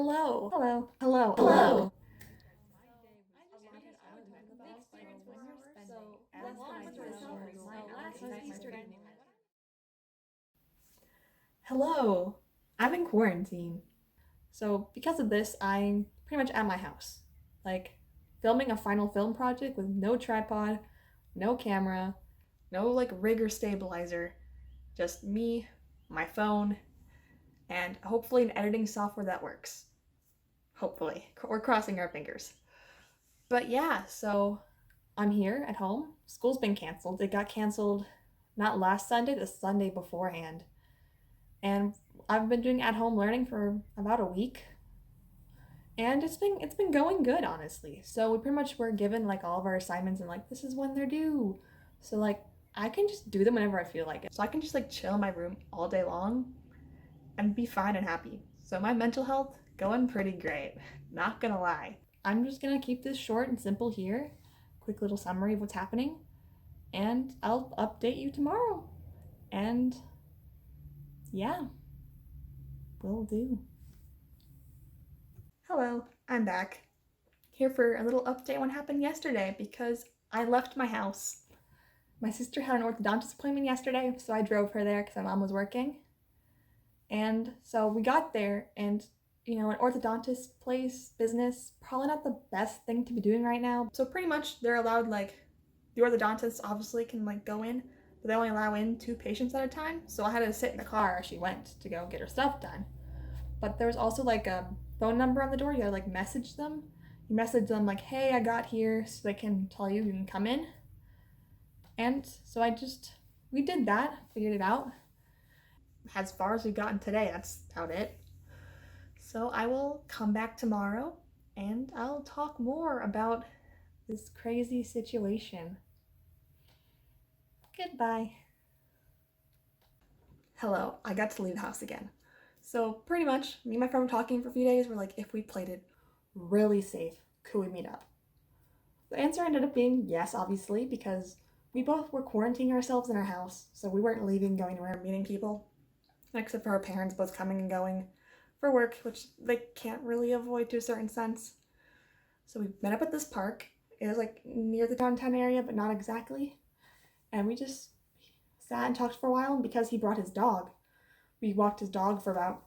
Hello. Hello. Hello. Hello. Hello. I'm in quarantine. So, because of this, I'm pretty much at my house. Like, filming a final film project with no tripod, no camera, no like rig or stabilizer. Just me, my phone, and hopefully an editing software that works. Hopefully. We're crossing our fingers. But yeah, so I'm here at home. School's been canceled. It got canceled not last Sunday, the Sunday beforehand. And I've been doing at home learning for about a week. And it's been going good, honestly. So we pretty much were given like all of our assignments and like this is when they're due. So like I can just do them whenever I feel like it. So I can just like chill in my room all day long and be fine and happy. So my mental health going pretty great. Not gonna lie. I'm just gonna keep this short and simple here. Quick little summary of what's happening. And I'll update you tomorrow. And yeah, will do. Hello, I'm back. Here for a little update on what happened yesterday because I left my house. My sister had an orthodontist appointment yesterday, so I drove her there because my mom was working. And so we got there, and an orthodontist place, business, probably not the best thing to be doing right now. So pretty much they're allowed, like, the orthodontist obviously can, like, go in, but they only allow in 2 patients at a time. So I had to sit in the car as she went to go get her stuff done. But there was also, like, a phone number on the door. You gotta, like, message them. You message them, like, hey, I got here, so they can tell you can come in. And so we did that, figured it out. As far as we've gotten today, that's about it. So I will come back tomorrow and I'll talk more about this crazy situation. Goodbye. Hello, I got to leave the house again. So pretty much, me and my friend were talking for a few days. We're like, if we played it really safe, could we meet up? The answer ended up being yes, obviously, because we both were quarantining ourselves in our house, so we weren't leaving, going anywhere, meeting people, except for our parents both coming and going for work, which they can't really avoid to a certain sense. So we met up at this park. It was like near the downtown area, but not exactly. And we just sat and talked for a while. And because he brought his dog, we walked his dog for about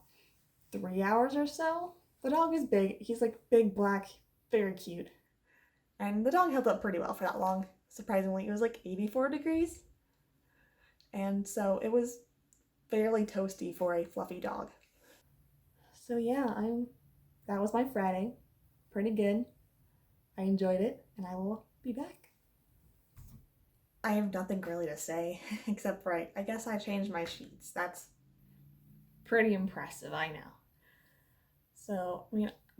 3 hours or so. The dog is big. He's like big, black, very cute. And the dog held up pretty well for that long. Surprisingly, it was like 84 degrees. And so it was fairly toasty for a fluffy dog. So yeah, that was my Friday. Pretty good. I enjoyed it, and I will be back. I have nothing really to say, except for I guess I changed my sheets. That's pretty impressive, I know. So,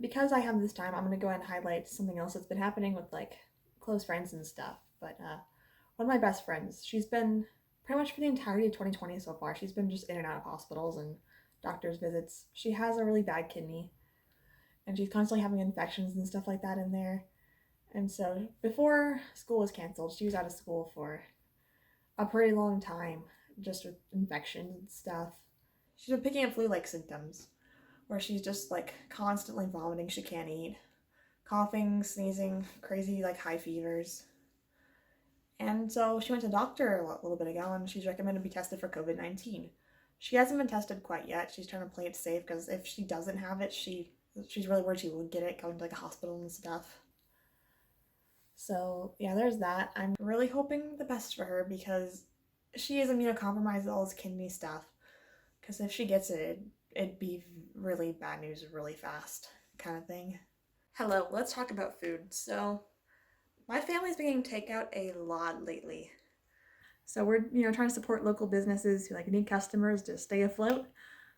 because I have this time, I'm gonna go ahead and highlight something else that's been happening with like close friends and stuff. But one of my best friends, she's been pretty much for the entirety of 2020 so far, she's been just in and out of hospitals and doctor's visits. She has a really bad kidney, and she's constantly having infections and stuff like that in there. And so before school was canceled, she was out of school for a pretty long time, just with infections and stuff. She's been picking up flu-like symptoms, where she's just like constantly vomiting, she can't eat, coughing, sneezing, crazy like high fevers. And so she went to the doctor a little bit ago, and she's recommended to be tested for COVID-19. She hasn't been tested quite yet. She's trying to play it safe because if she doesn't have it, she's really worried she will get it, going to like a hospital and stuff. So yeah, there's that. I'm really hoping the best for her because she is immunocompromised with all this kidney stuff. Because if she gets it, it'd be really bad news really fast, kind of thing. Hello, let's talk about food. So my family's been getting takeout a lot lately. So we're trying to support local businesses who like need customers to stay afloat.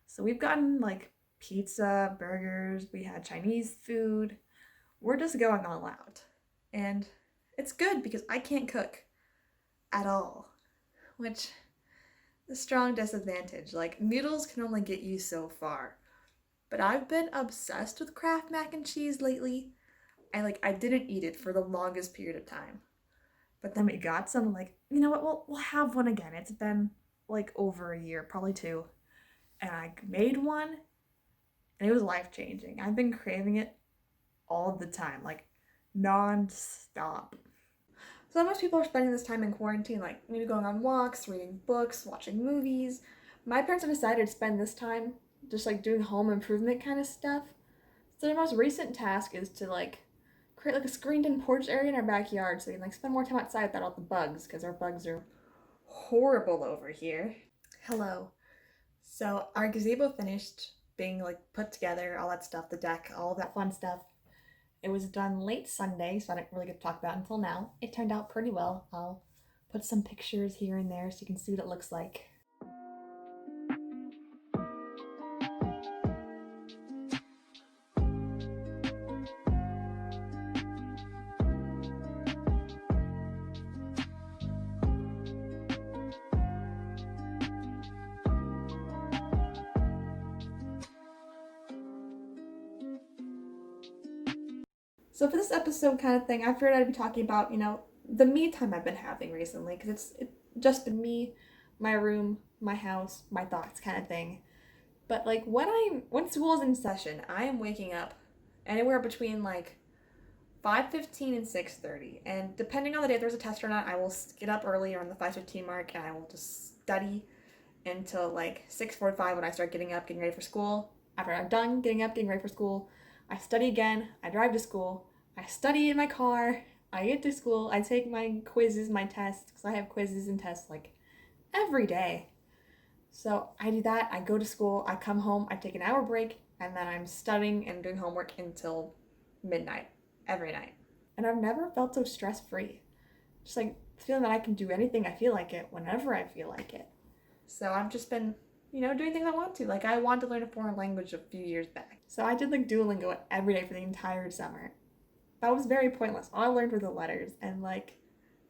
So we've gotten like pizza, burgers, we had Chinese food. We're just going all out. And it's good because I can't cook at all, which is a strong disadvantage. Like, noodles can only get you so far. But I've been obsessed with Kraft mac and cheese lately. I didn't eat it for the longest period of time. But then we got some, like, you know what, we'll have one again. It's been like over a year, probably 2. And I made one, and it was life-changing. I've been craving it all the time, like non-stop. So most people are spending this time in quarantine, like maybe going on walks, reading books, watching movies. My parents have decided to spend this time just like doing home improvement kind of stuff. So their most recent task is to like create like a screened-in porch area in our backyard so we can like spend more time outside without all the bugs, because our bugs are horrible over here. Hello. So our gazebo finished being like put together, all that stuff, the deck, all that fun stuff. It was done late Sunday, so I didn't really get to talk about it until now. It turned out pretty well. I'll put some pictures here and there so you can see what it looks like. So for this episode kind of thing, I figured I'd be talking about, the me time I've been having recently, because it's just been me, my room, my house, my thoughts kind of thing. But like when school is in session, I am waking up anywhere between like 5:15 and 6:30. And depending on the day if there's a test or not, I will get up early around the 5:15 mark and I will just study until like 6:45 when I start getting up, getting ready for school. After I'm done getting up, getting ready for school, I study again, I drive to school, I study in my car, I get to school, I take my quizzes, my tests, because I have quizzes and tests like every day. So I do that, I go to school, I come home, I take an hour break, and then I'm studying and doing homework until midnight, every night. And I've never felt so stress-free. Just like feeling that I can do anything I feel like it, whenever I feel like it. So I've just been, doing things I want to. Like I wanted to learn a foreign language a few years back. So I did like Duolingo every day for the entire summer. That was very pointless. All I learned were the letters and like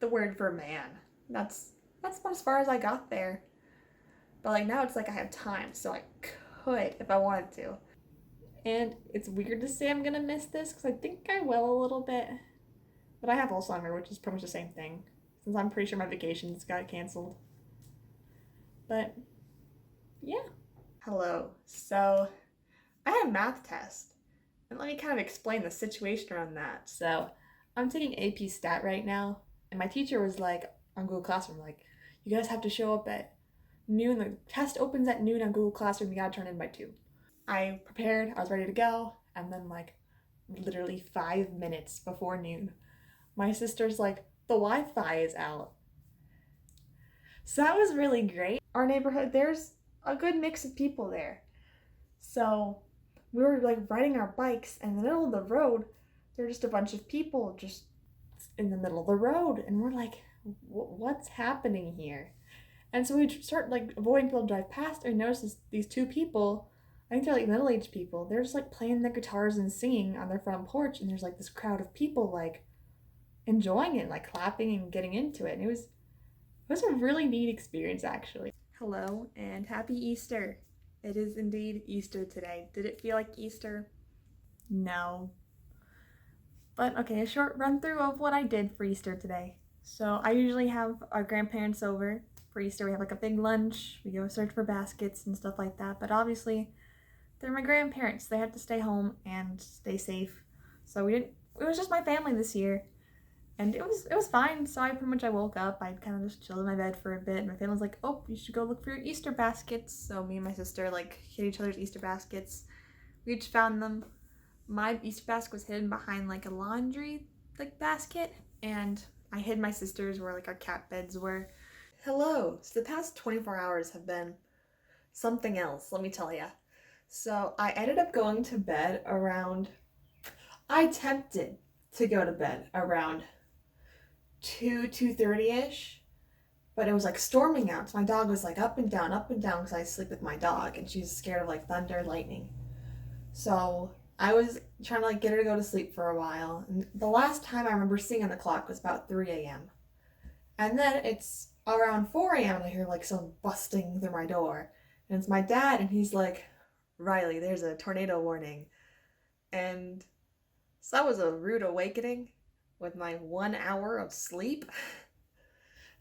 the word for man. That's about as far as I got there. But like now it's like I have time, so I could if I wanted to. And it's weird to say I'm gonna miss this because I think I will a little bit. But I have all summer, which is pretty much the same thing, since I'm pretty sure my vacations got canceled. But yeah. Hello. So I had a math test. And let me kind of explain the situation around that. So I'm taking AP Stat right now, and my teacher was like on Google Classroom, like, you guys have to show up at noon. The test opens at noon on Google Classroom. You gotta turn in by 2. I prepared. I was ready to go. And then like literally 5 minutes before noon, my sister's like, the Wi-Fi is out. So that was really great. Our neighborhood, there's a good mix of people there. So we were like riding our bikes, and in the middle of the road, there were just a bunch of people just in the middle of the road. And we're like, what's happening here? And so we start like avoiding people to drive past, and notice these 2 people, I think they're like middle-aged people, they're just like playing their guitars and singing on their front porch, and there's like this crowd of people like enjoying it, like clapping and getting into it. And it was a really neat experience, actually. Hello and happy Easter. It is indeed Easter today. Did it feel like Easter? No. But okay, a short run through of what I did for Easter today. So I usually have our grandparents over for Easter. We have like a big lunch. We go search for baskets and stuff like that. But obviously, they're my grandparents. They had to stay home and stay safe. So it was just my family this year. And it was fine. So I woke up, I kind of just chilled in my bed for a bit. My family was like, oh, you should go look for your Easter baskets. So me and my sister like hid each other's Easter baskets. We each found them. My Easter basket was hidden behind like a laundry like basket, and I hid my sister's where like our cat beds were. Hello. So the past 24 hours have been something else, let me tell ya. So I ended up going to bed around, I attempted to go to bed around 2:30ish, but it was like storming out. So my dog was like up and down because I sleep with my dog, and she's scared of like thunder, lightning. So I was trying to like get her to go to sleep for a while. And the last time I remember seeing on the clock was about 3 a.m. And then it's around 4 a.m. and I hear like someone busting through my door. And it's my dad, and he's like, Rylee, there's a tornado warning. And so that was a rude awakening with my 1 hour of sleep.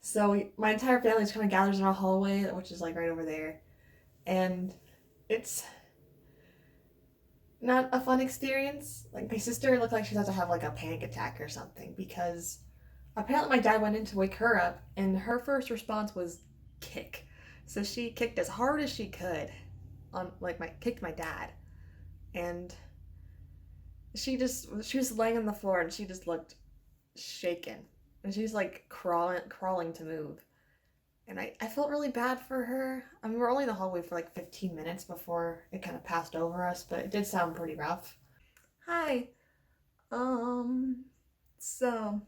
So my entire family just kind of gathers in our hallway, which is like right over there. And it's not a fun experience. Like, my sister looked like she was about to have like a panic attack or something because apparently my dad went in to wake her up and her first response was kick. So she kicked as hard as she could on like my kicked my dad, and she was laying on the floor and she just looked shaken, and she's like crawling to move. And I felt really bad for her. I mean, we were only in the hallway for like 15 minutes before it kind of passed over us, but it did sound pretty rough. Hi. Um, so,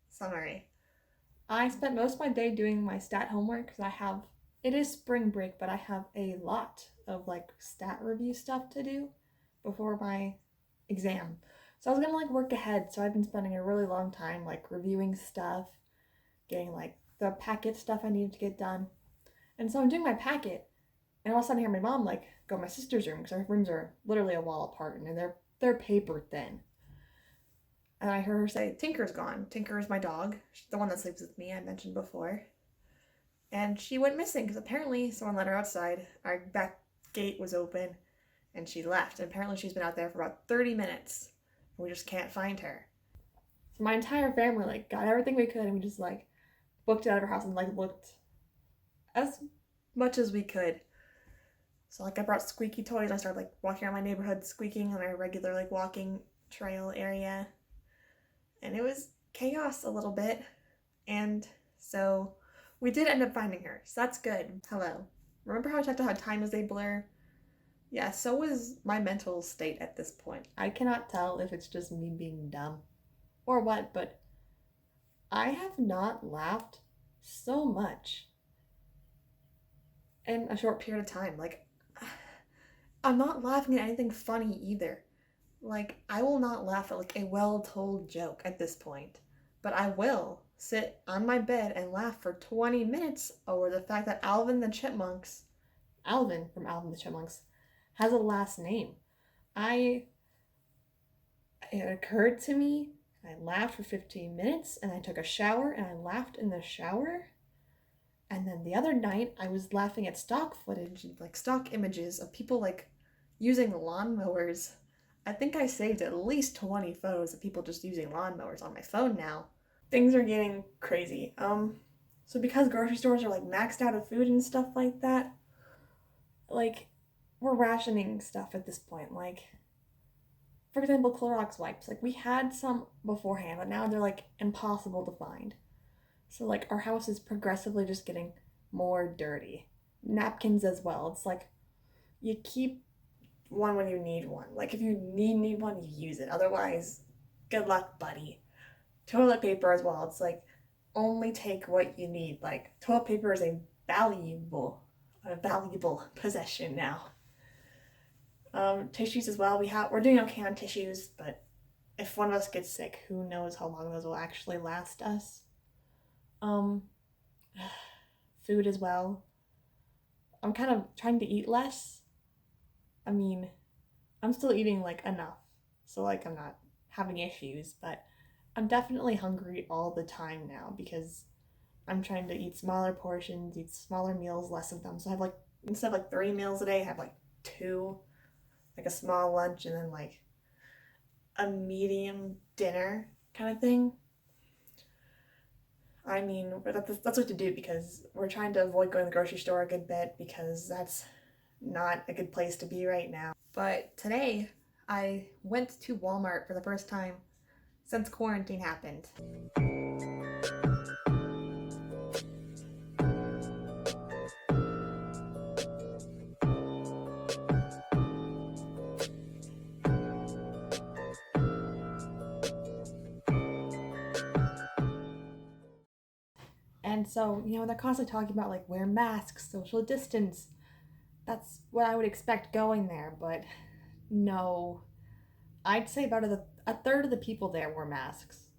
summary. I spent most of my day doing my stat homework because it is spring break, but I have a lot of like stat review stuff to do before my exam. So I was gonna like work ahead. So I've been spending a really long time like reviewing stuff, getting like the packet stuff I needed to get done. And so I'm doing my packet, and all of a sudden I hear my mom like go to my sister's room because our rooms are literally a wall apart and they're paper thin. And I heard her say, Tinker's gone. Tinker is my dog, the one that sleeps with me, I mentioned before. And she went missing because apparently someone let her outside. Our back gate was open and she left. And apparently she's been out there for about 30 minutes. And we just can't find her. So my entire family like got everything we could and we just like booked it out of her house and like looked as much as we could. So like I brought squeaky toys. I started like walking around my neighborhood squeaking on our regular like walking trail area. And it was chaos a little bit. And so we did end up finding her. So that's good. Hello. Remember how I talked about how time is a blur? Yeah, so was my mental state at this point. I cannot tell if it's just me being dumb or what, but I have not laughed so much in a short period of time. Like, I'm not laughing at anything funny either. Like, I will not laugh at like a well-told joke at this point, but I will sit on my bed and laugh for 20 minutes over the fact that Alvin from Alvin the Chipmunks, has a last name. It occurred to me, I laughed for 15 minutes, and I took a shower, and I laughed in the shower. And then the other night, I was laughing at stock footage, like stock images of people like using lawnmowers. I think I saved at least 20 photos of people just using lawnmowers on my phone now. Things are getting crazy. So because grocery stores are like maxed out of food and stuff like that, like we're rationing stuff at this point. Like, for example, Clorox wipes. Like we had some beforehand, but now they're like impossible to find. So like our house is progressively just getting more dirty. Napkins as well. It's like you keep one when you need one. Like if you need one, you use it. Otherwise, good luck, buddy. Toilet paper as well. It's like only take what you need. Like toilet paper is a valuable possession now. Tissues as well. We're doing okay on tissues, but if one of us gets sick, who knows how long those will actually last us. Food as well. I'm kind of trying to eat less. I mean, I'm still eating like enough, so like I'm not having issues, but I'm definitely hungry all the time now because I'm trying to eat smaller portions, eat smaller meals, less of them. So I have like, instead of like 3 meals a day, I have like 2, like a small lunch and then like a medium dinner kind of thing. I mean, that's what to do because we're trying to avoid going to the grocery store a good bit because that's not a good place to be right now. But today, I went to Walmart for the first time since quarantine happened. And so, they're constantly talking about like wear masks, social distance. That's what I would expect going there, but no. I'd say about a third of the people there wore masks.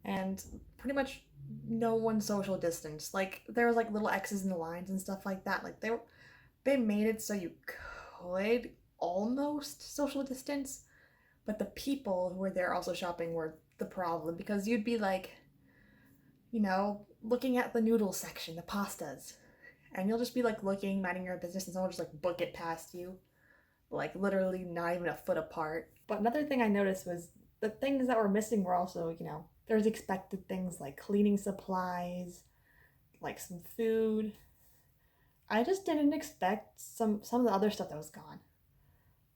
And pretty much no one social distance. Like there was like little X's in the lines and stuff like that. Like they made it so you could almost social distance, but the people who were there also shopping were the problem because you'd be like, looking at the noodle section, the pastas, and you'll just be like looking, minding your own business, and someone will just like book it past you. like literally not even a foot apart. But another thing I noticed was the things that were missing were also, there's expected things like cleaning supplies, like some food. I just didn't expect some of the other stuff that was gone.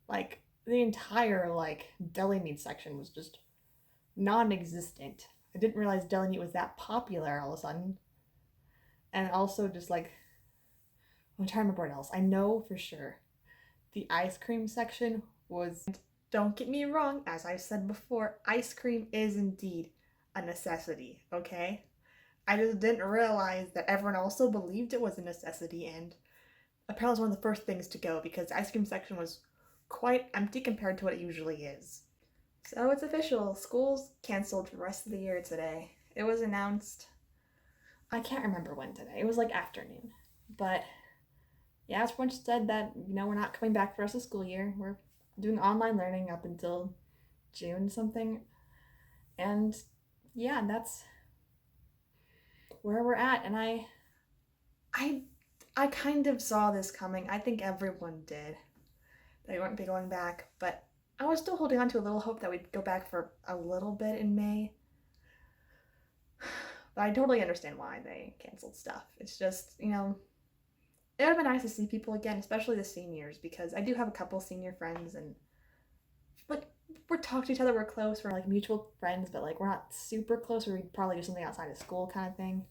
Like the entire like deli meat section was just non-existent. I didn't realize deli meat was that popular all of a sudden. And also just like I'm trying to remember what else. I know for sure the ice cream section was. Don't get me wrong, as I said before, ice cream is indeed a necessity, okay? I just didn't realize that everyone also believed it was a necessity, and apparently it was one of the first things to go because the ice cream section was quite empty compared to what it usually is. So it's official. School's canceled for the rest of the year today. It was announced. I can't remember when today. It was like afternoon. But yeah, as everyone said that, we're not coming back for the rest of the school year. We're doing online learning up until June something. And yeah, that's where we're at. And I kind of saw this coming. I think everyone did. They wouldn't be going back, but I was still holding on to a little hope that we'd go back for a little bit in May. But I totally understand why they canceled stuff. It's just, it would have been nice to see people again, especially the seniors, because I do have a couple senior friends, and like we're talking to each other, we're close, we're like mutual friends, but like we're not super close, or we'd probably do something outside of school kind of thing.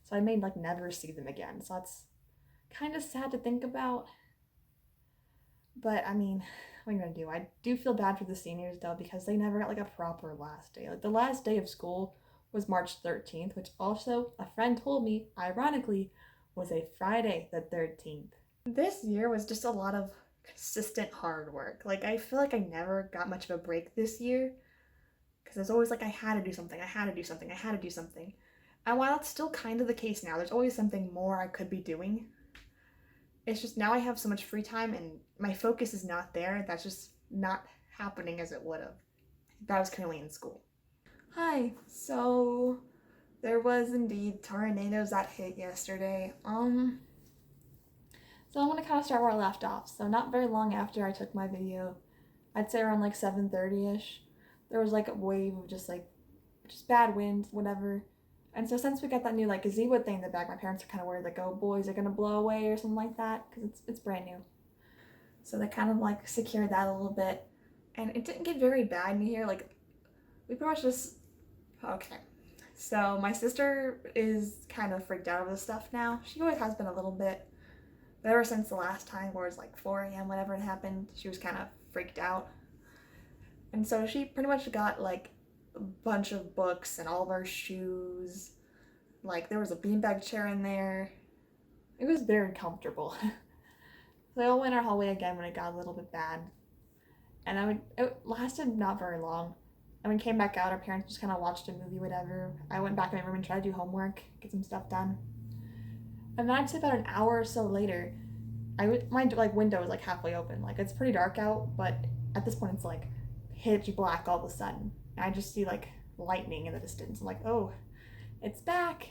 So I may like never see them again. So that's kind of sad to think about. But I mean, what are you gonna do? I do feel bad for the seniors though, because they never got like a proper last day. Like the last day of school was March 13th, which also a friend told me, ironically, was a Friday the 13th. This year was just a lot of consistent hard work. Like I feel like I never got much of a break this year because it's always like I had to do something, I had to do something, I had to do something. And while it's still kind of the case now, there's always something more I could be doing. It's just now I have so much free time and my focus is not there. That's just not happening as it would have if I was currently in school. Hi, so there was indeed tornadoes that hit yesterday. So I'm gonna kind of start where I left off. So not very long after I took my video, I'd say around like 7:30ish, there was like a wave of just bad wind, whatever. And so since we got that new like gazebo thing in the back, my parents are kind of worried like, oh boy, is it gonna blow away or something like that? Because it's brand new. So they kind of like secured that a little bit, and it didn't get very bad in here. Like we pretty much just okay. So my sister is kind of freaked out over this stuff now. She always has been a little bit. But ever since the last time where it was like 4 a.m. whenever it happened, she was kind of freaked out. And so she pretty much got like a bunch of books and all of our shoes. Like there was a beanbag chair in there. It was very comfortable. So they all went our hallway again when it got a little bit bad. And it lasted not very long. And when we came back out, our parents just kind of watched a movie, whatever. I went back in my room and tried to do homework, get some stuff done. And then I'd say about an hour or so later, my like window was like halfway open. Like it's pretty dark out, but at this point it's like pitch black all of a sudden. And I just see like lightning in the distance. I'm like, oh, it's back.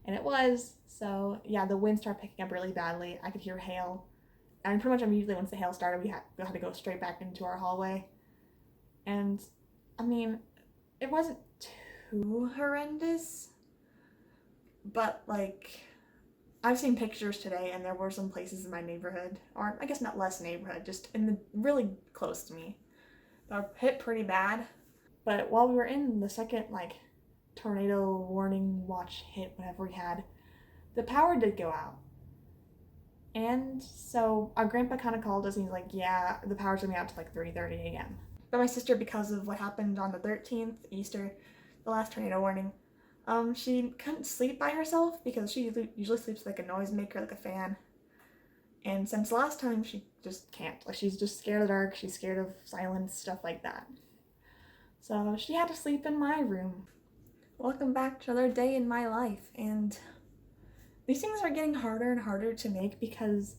And it was. So yeah, the wind started picking up really badly. I could hear hail. And pretty much immediately once the hail started, we had to go straight back into our hallway. And I mean, it wasn't too horrendous, but like I've seen pictures today, and there were some places in my neighborhood, or I guess not less neighborhood, just in the really close to me, that were hit pretty bad. But while we were in the second like tornado warning watch hit, whatever we had, the power did go out. And so our grandpa kind of called us and he's like, yeah, the power's gonna be out to like 3:30 a.m. But my sister, because of what happened on the 13th, Easter, the last tornado warning, she couldn't sleep by herself because she usually sleeps like a noisemaker, like a fan. And since last time, she just can't. Like she's just scared of the dark, she's scared of silence, stuff like that. So she had to sleep in my room. Welcome back to another day in my life, and these things are getting harder and harder to make because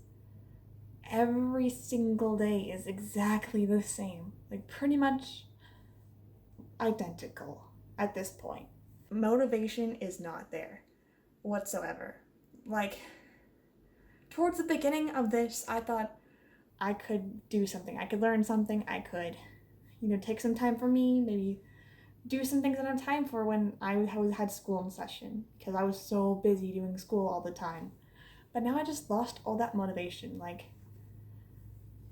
every single day is exactly the same. Like pretty much identical at this point. Motivation is not there whatsoever. Like towards the beginning of this, I thought, I could do something. I could learn something. I could, take some time for me, maybe do some things I don't have time for when I had school in session because I was so busy doing school all the time. But now I just lost all that motivation. Like,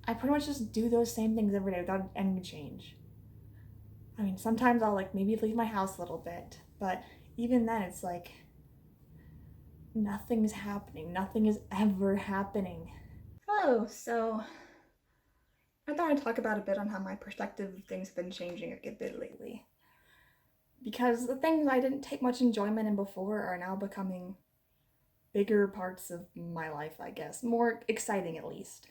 I pretty much just do those same things every day without any change. I mean, sometimes I'll like maybe leave my house a little bit, but even then it's like nothing's happening. Nothing is ever happening. Oh, so I thought I'd talk about a bit on how my perspective of things have been changing a good bit lately. Because the things I didn't take much enjoyment in before are now becoming bigger parts of my life, I guess. More exciting, at least.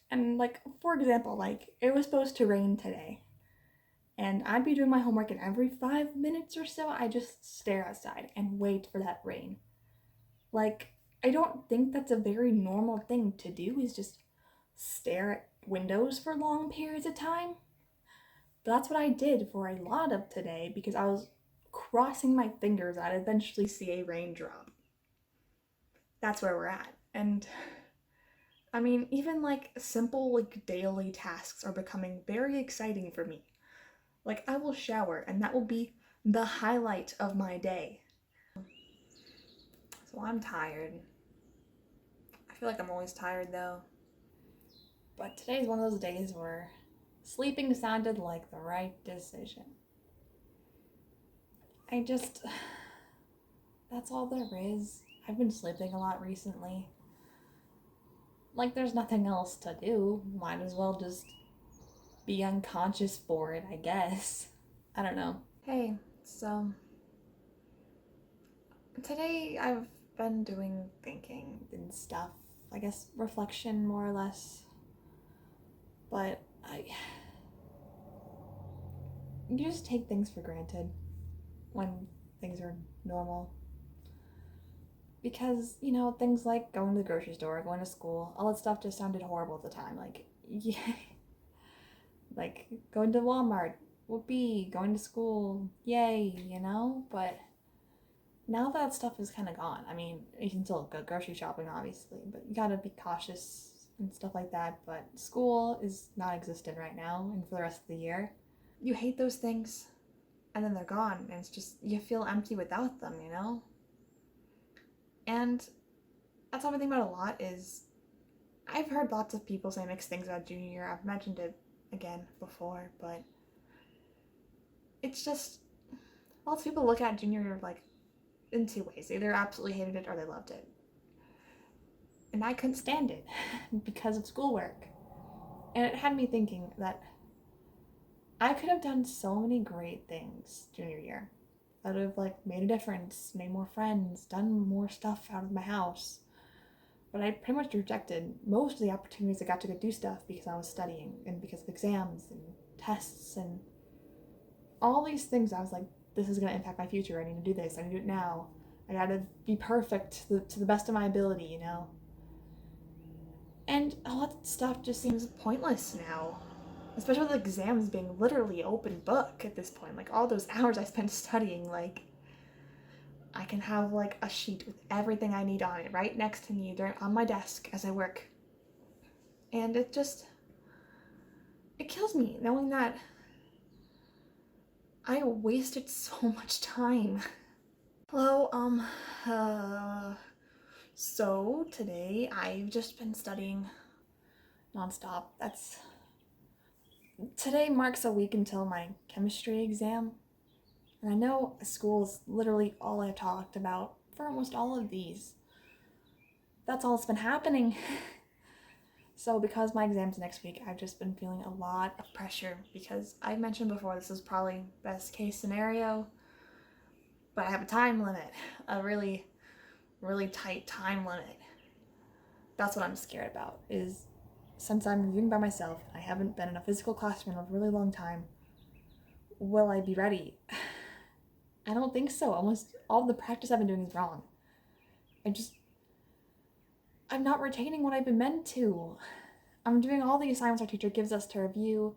And, like, for example, like, it was supposed to rain today. And I'd be doing my homework, and every 5 minutes or so, I just stare outside and wait for that rain. Like, I don't think that's a very normal thing to do, is just stare at windows for long periods of time. But that's what I did for a lot of today because I was crossing my fingers I'd eventually see a raindrop. That's where we're at. And I mean, even like simple like daily tasks are becoming very exciting for me. Like I will shower and that will be the highlight of my day. So I'm tired. I feel like I'm always tired though. But today's one of those days where sleeping sounded like the right decision. That's all there is. I've been sleeping a lot recently. Like, there's nothing else to do. Might as well just be unconscious for it, I guess. I don't know. Hey, so today I've been doing thinking and stuff. I guess reflection, more or less. But you just take things for granted when things are normal. Because, things like going to the grocery store, going to school, all that stuff just sounded horrible at the time. Like, yeah, like going to Walmart, whoopee, going to school, yay, But now that stuff is kind of gone. I mean, you can still go grocery shopping, obviously, but you gotta be cautious and stuff like that. But school is not existent right now and for the rest of the year. You hate those things, and then they're gone, and it's just, you feel empty without them, And that's what I think about a lot is I've heard lots of people say mixed things about junior year. I've mentioned it again before, but it's just lots of people look at junior year like in two ways. They either absolutely hated it or they loved it. And I couldn't stand it because of schoolwork. And it had me thinking that I could have done so many great things junior year. That would have like made a difference, made more friends, done more stuff out of my house. But I pretty much rejected most of the opportunities I got to go do stuff because I was studying and because of exams and tests and all these things. I was like, this is going to impact my future. I need to do this. I need to do it now. I got to be perfect to the best of my ability, And all that stuff just seems pointless now. Especially with exams being literally open book at this point. Like all those hours I spent studying, like I can have like a sheet with everything I need on it right next to me on my desk as I work. And it kills me knowing that I wasted so much time. Hello, so today I've just been studying nonstop. Today marks a week until my chemistry exam. And I know school is literally all I've talked about for almost all of these. That's all that's been happening. So because my exam's next week, I've just been feeling a lot of pressure because I mentioned before this is probably best case scenario, but I have a time limit, a really, really tight time limit. That's what I'm scared about is since I'm reviewing by myself, I haven't been in a physical classroom in a really long time, will I be ready? I don't think so. Almost all the practice I've been doing is wrong. I'm not retaining what I've been meant to. I'm doing all the assignments our teacher gives us to review.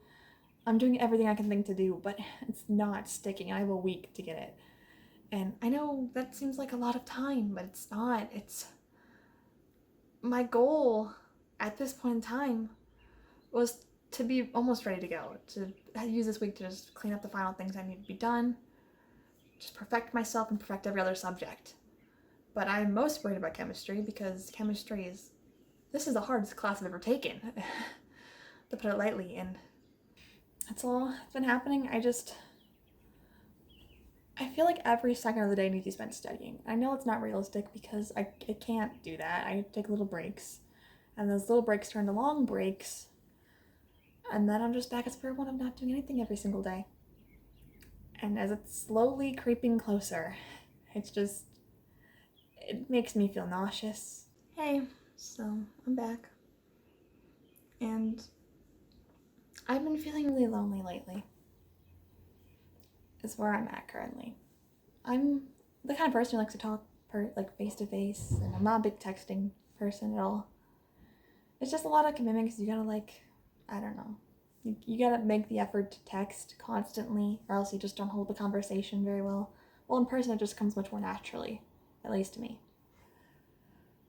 I'm doing everything I can think to do, but it's not sticking. I have a week to get it. And I know that seems like a lot of time, but it's not. My goal at this point in time was to be almost ready to go, to use this week to just clean up the final things I need to be done, just perfect myself and perfect every other subject. But I'm most worried about chemistry because this is the hardest class I've ever taken, to put it lightly, and that's all that's been happening. I feel like every second of the day needs to be spent studying. I know it's not realistic because I can't do that. I take little breaks, and those little breaks turn to long breaks, and then I'm just back at square one of not doing anything every single day. And as it's slowly creeping closer, it makes me feel nauseous. Hey, so I'm back. And I've been feeling really lonely lately, is where I'm at currently. I'm the kind of person who likes to talk face to face, and I'm not a big texting person at all. It's just a lot of commitment because you gotta I don't know. You gotta make the effort to text constantly, or else you just don't hold the conversation very well. Well, in person it just comes much more naturally, at least to me.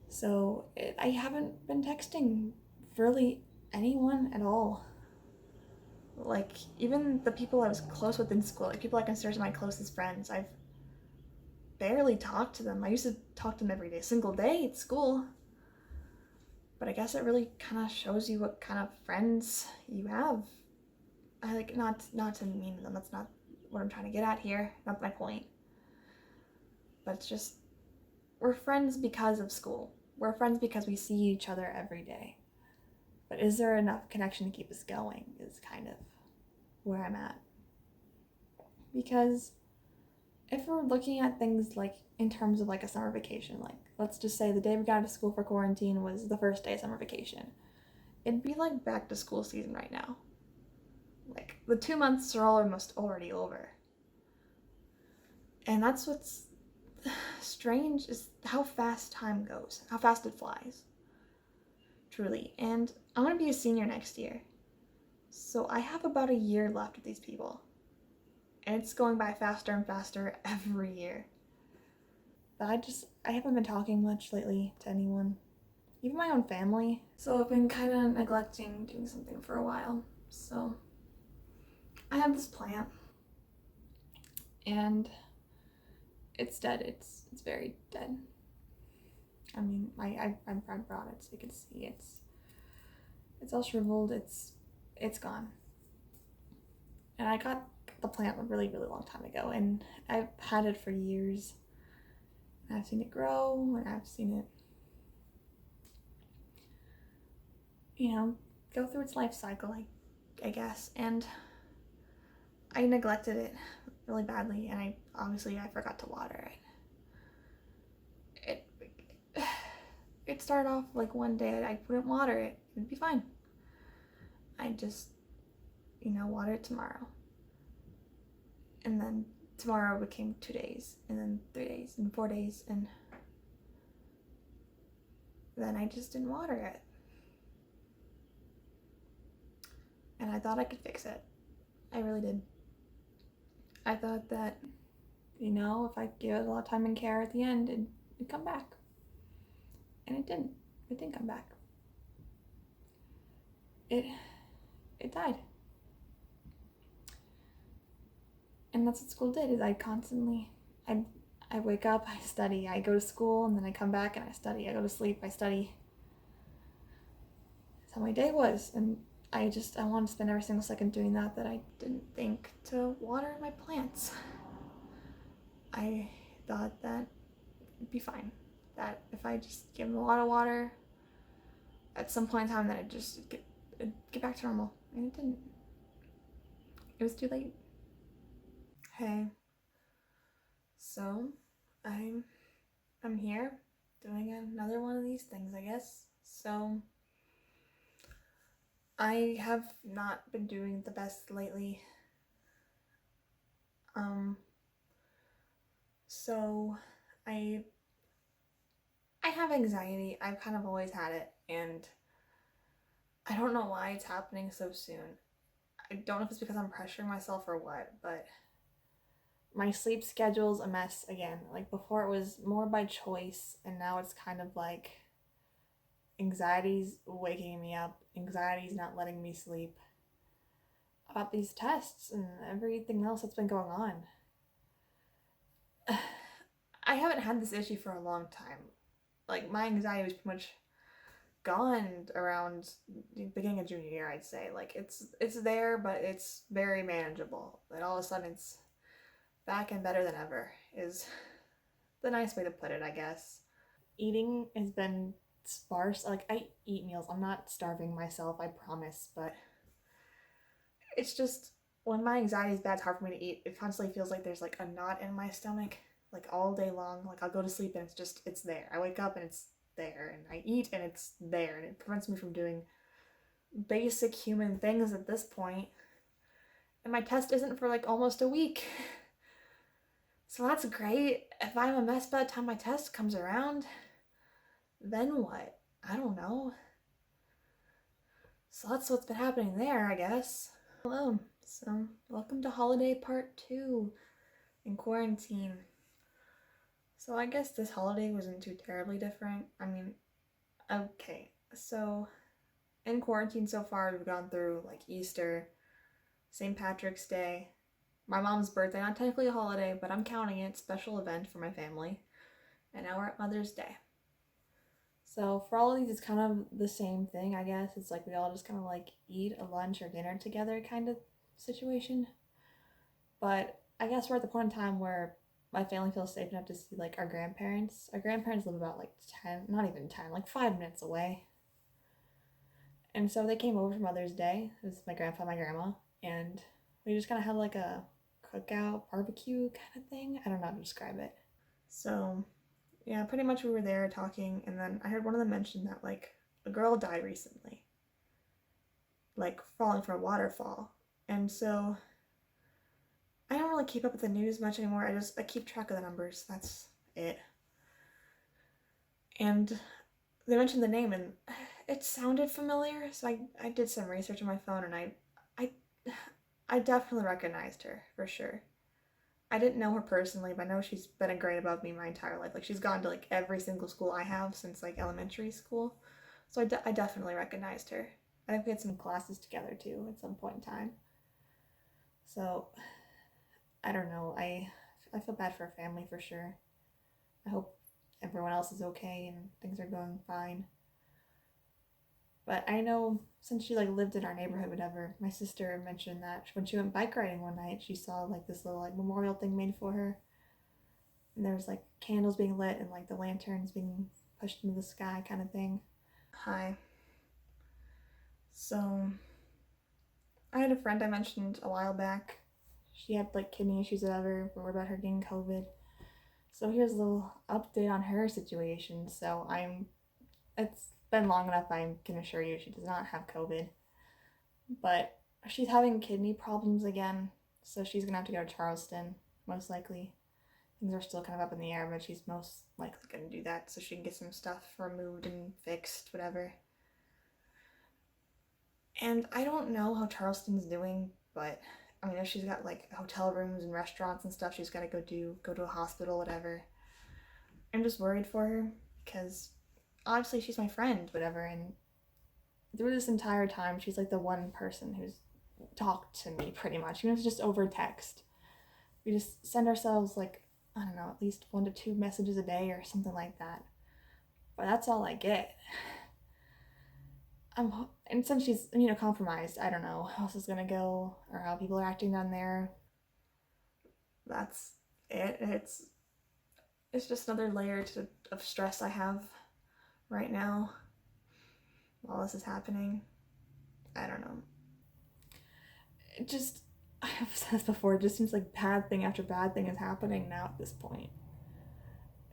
So I haven't been texting really anyone at all. Like, even the people I was close with in school, like people I consider my closest friends, I've barely talked to them. I used to talk to them every single day at school. But I guess it really kind of shows you what kind of friends you have. I not to mean them, that's not what I'm trying to get at here, that's my point. But it's just, we're friends because of school. We're friends because we see each other every day. But is there enough connection to keep us going is kind of where I'm at. Because if we're looking at things like in terms of like a summer vacation, like let's just say the day we got out of school for quarantine was the first day of summer vacation. It'd be like back to school season right now. Like the 2 months are almost already over. And that's what's strange is how fast time goes, how fast it flies. Truly. And I'm gonna be a senior next year. So I have about a year left with these people. And it's going by faster and faster every year. But I haven't been talking much lately to anyone, even my own family. So I've been kind of neglecting doing something for a while. So I have this plant, and it's dead. It's very dead. I mean, I brought it so you can see it's all shriveled. It's gone. And I got the plant a really, really long time ago, and I've had it for years. And I've seen it grow, and I've seen it, go through its life cycle, I guess. And I neglected it really badly, and I forgot to water it. It started off like one day I wouldn't water it, it'd be fine. I just, water it tomorrow. And then tomorrow became 2 days, and then 3 days, and 4 days, and then I just didn't water it. And I thought I could fix it. I really did. I thought that, if I give it a lot of time and care at the end, it'd come back. And it didn't. It didn't come back. It died. And that's what school did, is I wake up, I study, I go to school, and then I come back and I study. I go to sleep, I study. That's how my day was. And I wanted to spend every single second doing that I didn't think to water my plants. I thought that it'd be fine. That if I just give them a lot of water, at some point in time, that it'd get back to normal. And it didn't. It was too late. Hey. So, I'm here doing another one of these things, I guess. So, I have not been doing the best lately. So I have anxiety. I've kind of always had it, and I don't know why it's happening so soon. I don't know if it's because I'm pressuring myself or what, but my sleep schedule's a mess again. Like before it was more by choice, and now it's kind of like anxiety's waking me up, anxiety's not letting me sleep about these tests and everything else that's been going on. I haven't had this issue for a long time. Like, my anxiety was pretty much gone around the beginning of junior year, I'd say. Like, it's there, but it's very manageable. And all of a sudden it's back and better than ever is the nice way to put it, I guess. Eating has been sparse. Like, I eat meals. I'm not starving myself, I promise, but it's just when my anxiety is bad, it's hard for me to eat. It constantly feels like there's like a knot in my stomach, like all day long. Like, I'll go to sleep and it's there. I wake up and it's there, and I eat and it's there, and it prevents me from doing basic human things at this point. And my test isn't for like almost a week. So that's great. If I'm a mess by the time my test comes around, then what? I don't know. So that's what's been happening there, I guess. Hello. So, welcome to holiday part 2 in quarantine. So I guess this holiday wasn't too terribly different. I mean, okay. So, in quarantine so far, we've gone through like Easter, St. Patrick's Day, my mom's birthday, not technically a holiday, but I'm counting it, special event for my family, and now we're at Mother's Day. So for all of these, it's kind of the same thing, I guess. It's like we all just kind of like eat a lunch or dinner together kind of situation. But I guess we're at the point in time where my family feels safe enough to see like our grandparents. Our grandparents live about like 10, not even 10, like 5 minutes away. And so they came over for Mother's Day. It was my grandpa, my grandma, and we just kind of had like a cookout, barbecue kind of thing. I don't know how to describe it. So, yeah, pretty much we were there talking, and then I heard one of them mention that like a girl died recently, like falling from a waterfall. And so I don't really keep up with the news much anymore. I keep track of the numbers. That's it. And they mentioned the name, and it sounded familiar, so I did some research on my phone, and I definitely recognized her, for sure. I didn't know her personally, but I know she's been a grade above me my entire life. Like, she's gone to like every single school I have since like elementary school, so I definitely recognized her. I think we had some classes together too at some point in time. So I don't know. I feel bad for her family for sure. I hope everyone else is okay and things are going fine. But I know since she like lived in our neighborhood, whatever, my sister mentioned that when she went bike riding one night, she saw like this little like memorial thing made for her. And there was like candles being lit and like the lanterns being pushed into the sky kind of thing. Hi. So I had a friend I mentioned a while back. She had like kidney issues, whatever. We're worried about her getting COVID. So here's a little update on her situation. So it's been long enough, I can assure you she does not have COVID. But she's having kidney problems again, so she's gonna have to go to Charleston, most likely. Things are still kind of up in the air, but she's most likely gonna do that so she can get some stuff removed and fixed, whatever. And I don't know how Charleston's doing, but I mean, if she's got like hotel rooms and restaurants and stuff, she's gotta go to a hospital, whatever. I'm just worried for her because obviously she's my friend, whatever, and through this entire time, she's like the one person who's talked to me pretty much, even if it's just over text. We just send ourselves like, I don't know, at least 1 to 2 messages a day or something like that. But that's all I get. And since she's immunocompromised, I don't know how else is gonna go or how people are acting down there. That's it. It's just another layer of stress I have right now while this is happening. I don't know. It just, I've said this before, it just seems like bad thing after bad thing is happening now at this point.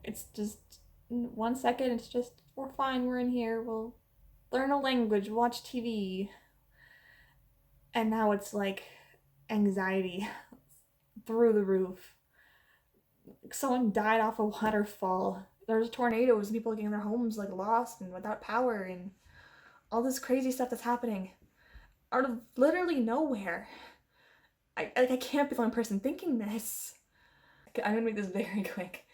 It's just, 1 second it's just, we're fine, we're in here, we'll learn a language, watch TV. And now it's like anxiety through the roof. Someone died off a waterfall. There's tornadoes and people getting their homes like lost and without power, and all this crazy stuff that's happening out of literally nowhere. I can't be the only person thinking this. I'm gonna make this very quick.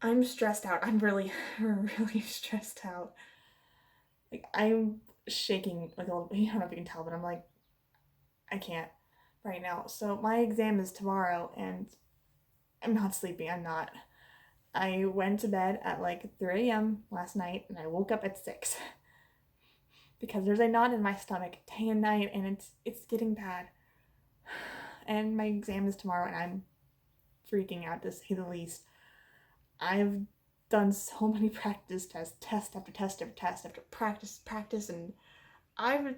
I'm stressed out. I'm really, really stressed out. Like, I'm shaking like a little. I don't know if you can tell, but I'm like, I can't right now. So my exam is tomorrow, and I'm not sleeping. I'm not. I went to bed at like 3 a.m. last night, and I woke up at 6 because there's a knot in my stomach day and night, and it's getting bad. And my exam is tomorrow, and I'm freaking out to say the least. I've done so many practice tests, test after test after test after practice, and I've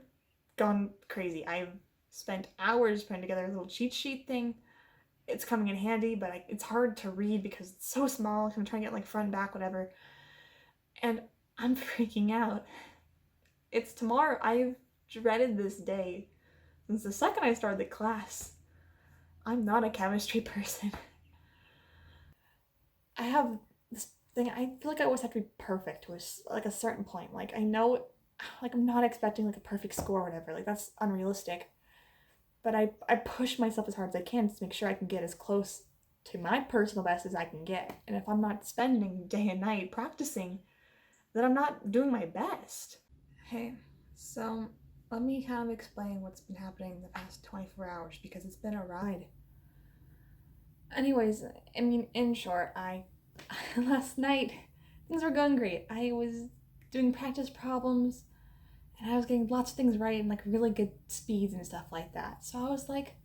gone crazy. I've spent hours putting together a little cheat sheet thing. It's coming in handy, but it's hard to read because it's so small. I'm trying to get like front and back, whatever. And I'm freaking out. It's tomorrow. I've dreaded this day since the second I started the class. I'm not a chemistry person. I have this thing, I feel like I always have to be perfect to a certain point. Like, I know, like, I'm not expecting like a perfect score or whatever. Like, that's unrealistic. But I push myself as hard as I can to make sure I can get as close to my personal best as I can get. And if I'm not spending day and night practicing, then I'm not doing my best. Hey, so let me kind of explain what's been happening the past 24 hours because it's been a ride. Anyways, I mean, in short, last night, things were going great. I was doing practice problems, and I was getting lots of things right and like really good speeds and stuff like that. So I was like,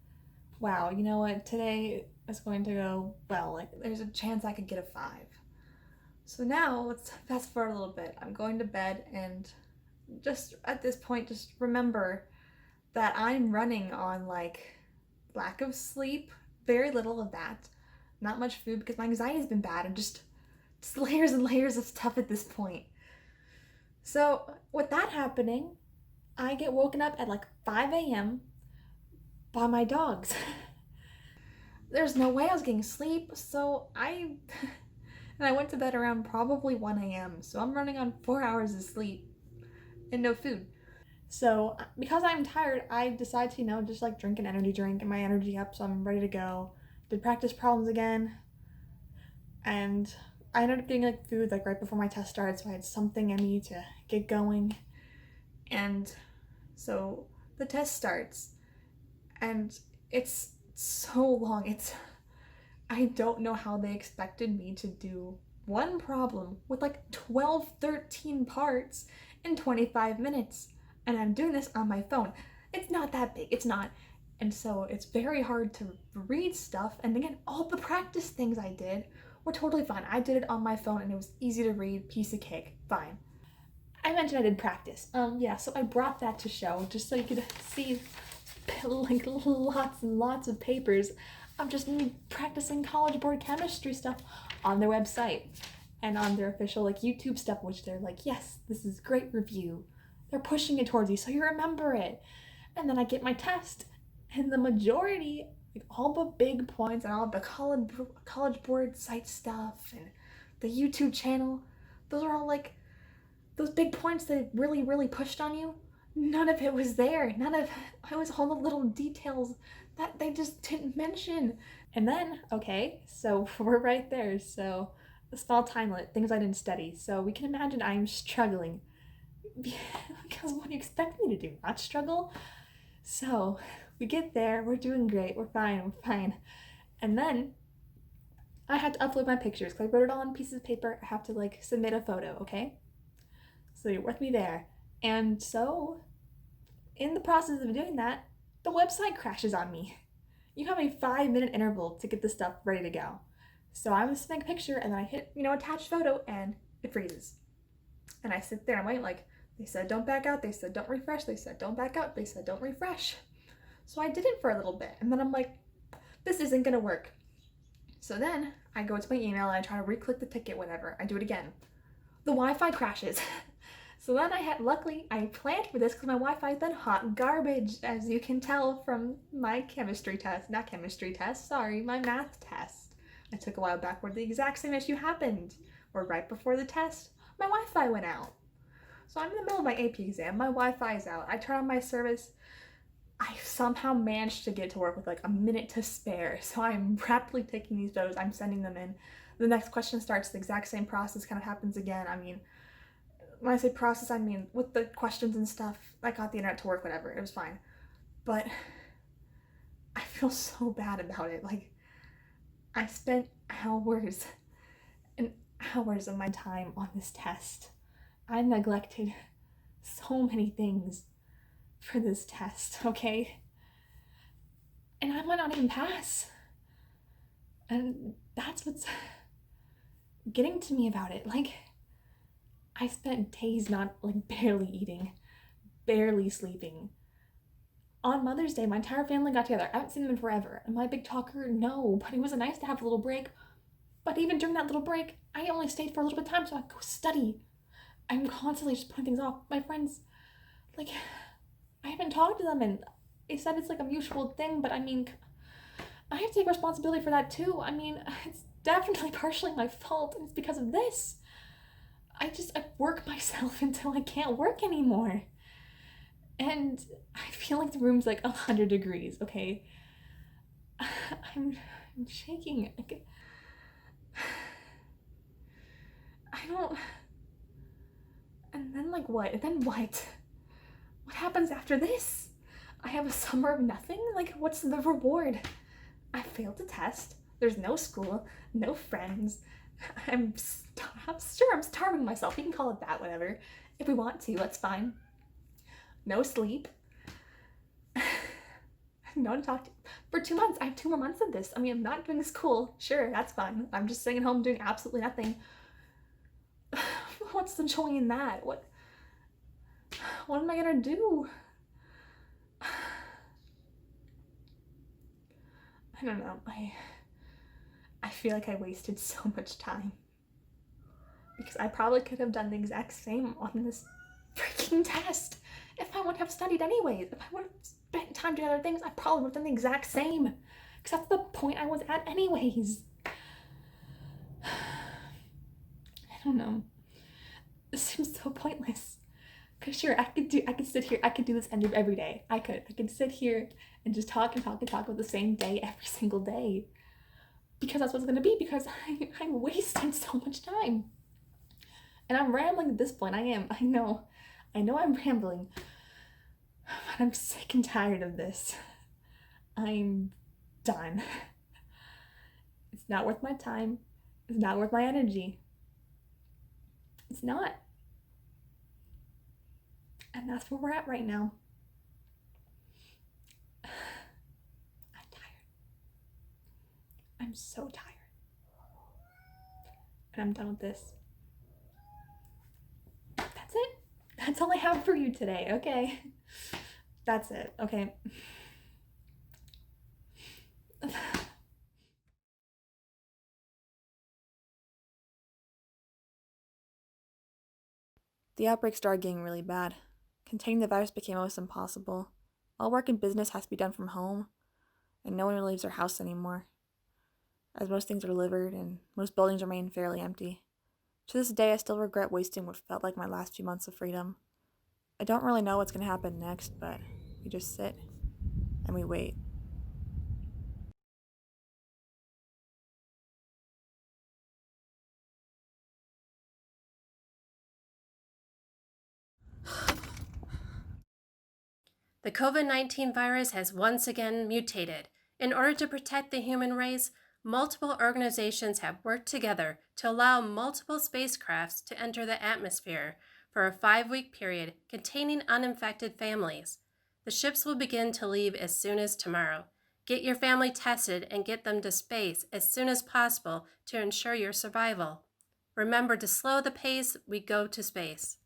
wow, you know what? Today is going to go well. Like, there's a chance I could get a 5. So now let's fast forward a little bit. I'm going to bed, and just at this point, just remember that I'm running on like lack of sleep, very little of that, not much food because my anxiety's been bad, and just layers and layers of stuff at this point. So with that happening, I get woken up at like 5 a.m. by my dogs. There's no way I was getting sleep, so I went to bed around probably 1 a.m. So I'm running on 4 hours of sleep and no food. So because I'm tired, I decide to, just like drink an energy drink and my energy up, so I'm ready to go. Did practice problems again, and I ended up getting like food like right before my test started, so I had something in me to get going. And so the test starts, and it's so long. I don't know how they expected me to do one problem with like 12, 13 parts in 25 minutes. And I'm doing this on my phone. It's not that big, it's not. And so it's very hard to read stuff. And again, all the practice things I did were totally fine. I did it on my phone and it was easy to read, piece of cake, fine. I mentioned I did practice. Yeah, so I brought that to show just so you could see like lots and lots of papers of just me practicing College Board chemistry stuff on their website and on their official like YouTube stuff, which they're like, yes, this is great review. They're pushing it towards you so you remember it. And then I get my test, and the majority, like all the big points and all the college board site stuff and the YouTube channel, those are all like those big points that really, really pushed on you. None of it was there. It was all the little details that they just didn't mention. And then, okay, so we're right there. So a small timelet, things I didn't study. So we can imagine I'm struggling. Because what do you expect me to do? Not struggle? So we get there, we're doing great, we're fine. And then I had to upload my pictures because I wrote it all on pieces of paper. I have to like submit a photo, okay? So you're with me there. And so in the process of doing that, the website crashes on me. You have a 5-minute interval to get the stuff ready to go. So I was submitting a picture and then I hit, attach photo, and it freezes. And I sit there and I wait like, they said don't back out, they said don't refresh, they said don't back out, they said don't refresh. So I did it for a little bit, and then I'm like, this isn't gonna work. So then I go to my email and I try to re-click the ticket, whatever. I do it again. The Wi-Fi crashes. So then luckily I planned for this because my Wi-Fi has been hot garbage, as you can tell from my my math test. I took a while back where the exact same issue happened, where right before the test, my Wi-Fi went out. So I'm in the middle of my AP exam, my Wi-Fi is out, I turn on my service, I somehow managed to get to work with like a minute to spare, so I'm rapidly taking these photos, I'm sending them in. The next question starts, the exact same process kind of happens again. I mean, when I say process, I mean with the questions and stuff, I got the internet to work, whatever, it was fine. But I feel so bad about it. Like, I spent hours and hours of my time on this test. I neglected so many things for this test, okay? And I might not even pass. And that's what's getting to me about it. Like, I spent days not, like, barely eating, barely sleeping. On Mother's Day, my entire family got together. I haven't seen them in forever. Am I a big talker? No, but it was nice to have a little break. But even during that little break, I only stayed for a little bit of time so I could go study. I'm constantly just putting things off. My friends, like, I haven't talked to them, and they said it's like a mutual thing, but I mean, I have to take responsibility for that too. I mean, it's definitely partially my fault, and it's because of this. I work myself until I can't work anymore. And I feel like the room's like 100 degrees, okay? I'm shaking. I don't. And then, like, what? And then what? What happens after this? I have a summer of nothing? Like, what's the reward? I failed the test. There's no school, no friends. I'm sure I'm starving myself. We can call it that, whatever. If we want to, that's fine. No sleep. No one to talk to. For 2 months. I have 2 more months of this. I mean, I'm not doing school. Sure, that's fine. I'm just sitting at home doing absolutely nothing. What's the joy in that? What am I gonna do? I don't know. I feel like I wasted so much time. Because I probably could have done the exact same on this freaking test. If I would have studied anyways, if I would have spent time doing other things, I probably would have done the exact same. Because that's the point I was at anyways. I don't know. This seems so pointless. Cause sure, I could sit here, I could do this every day. I could sit here and just talk about the same day every single day. Because that's what it's gonna be, because I'm wasting so much time. And I'm rambling at this point, I am, I know I'm rambling. But I'm sick and tired of this. I'm done. It's not worth my time. It's not worth my energy. It's not. And that's where we're at right now. I'm tired. I'm so tired. And I'm done with this. That's it. That's all I have for you today, okay? That's it, okay? The outbreak started getting really bad. Containing the virus became almost impossible. All work and business has to be done from home, and no one really leaves their house anymore, as most things are delivered and most buildings remain fairly empty. To this day, I still regret wasting what felt like my last few months of freedom. I don't really know what's going to happen next, but we just sit and we wait. The COVID-19 virus has once again mutated. In order to protect the human race, multiple organizations have worked together to allow multiple spacecrafts to enter the atmosphere for a 5-week period containing uninfected families. The ships will begin to leave as soon as tomorrow. Get your family tested and get them to space as soon as possible to ensure your survival. Remember to slow the pace we go to space.